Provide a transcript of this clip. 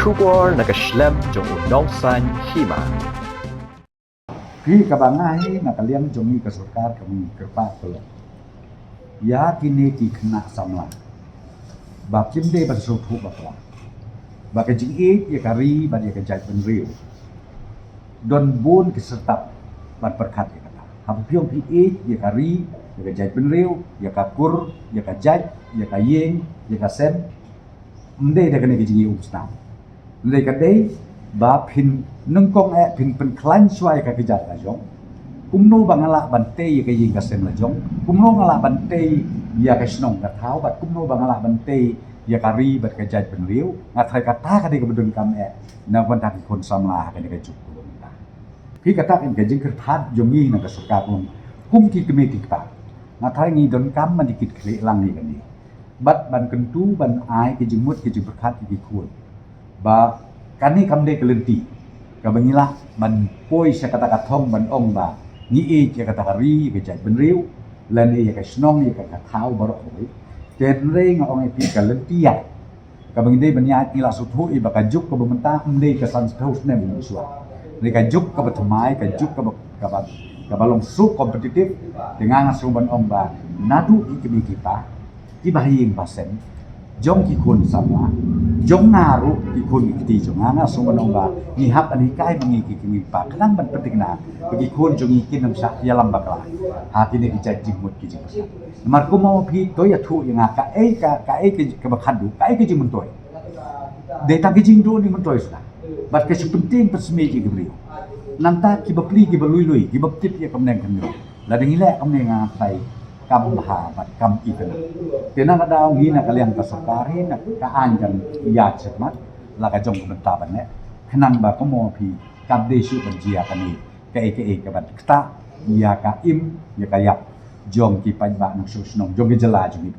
出国那个 Schlemm 中有 Nausan Hima。Pi kabangai nak kalian jongi kesukaan kami kerpa kelok. Ya kini ki kena samla. Bab kimde ban sutu bakla. Bab kejing ya kari ban ya kejai penriu. Don bun kesertap ban perkat ya kata. Habu piong pi ya kari ya kejai penriu ya kakur ya kajai ya kayeng ya kasen. Mde dah kena kejing ustam. Mde kadai bab hin nengkong pin klan suai ka kejat la jong kumno bangala bante ya kaying kasen la jong kumno ngala bante ya ka snong ka thau bat kumno bangala bante ya kari bat kejat penriu ngathai kata ka de ka bedun kam na ban tak kon samla ka de ka juk kulun ta ki kata in kejing ker that jongi na ka suka kum ki keme ki pa ngathai ngi don kam man dikit kle lang ni kan ni bat ban kentu ban ai kejing mut kejing berkat ki kun ba kani kam de kelenti kabangilah ban poi sa kata kathong ban ong ba ni ya kata kari ke jai benriu lan ya ka snong ya ka thau barok oi ten re nga ong pi ka lentia kabang dei ban ya ila suthu i ba ka juk ka bementa mde ka san thos ne mun suat ni ka juk ka bathmai ka juk ka balong su kompetitif dengan asu ban ong ba nadu ki kita ki bahing pasen jong ki kun sama jong ngaru ki kun ki jong nga so manong ba ni hap ani kai mangi ki pa kanang ban penting na bagi kun jong ikin nam sa ya lam bakla ha ki ne ki jai jimut ki jing mar ko mau phi to ya thu yang ka ki ka bakhan du ka ki jing mun toy de ta ki jing do ni mun toy sudah bat ke su penting pesme ki bri nanta ki bapli ki balui ki baptip ya kamneng kan la dengi le kamneng nga sai kam bahabat kam ikan. Kena kada ngi na kalian kasakari na kaan kan ya cemat la ka jong bentaban ne. Kenang ba ko mo pi kam desu banjia kani ke ka bat kta ya ka im ya ka yap jong ki pan ba nang susnong jong ki jela jong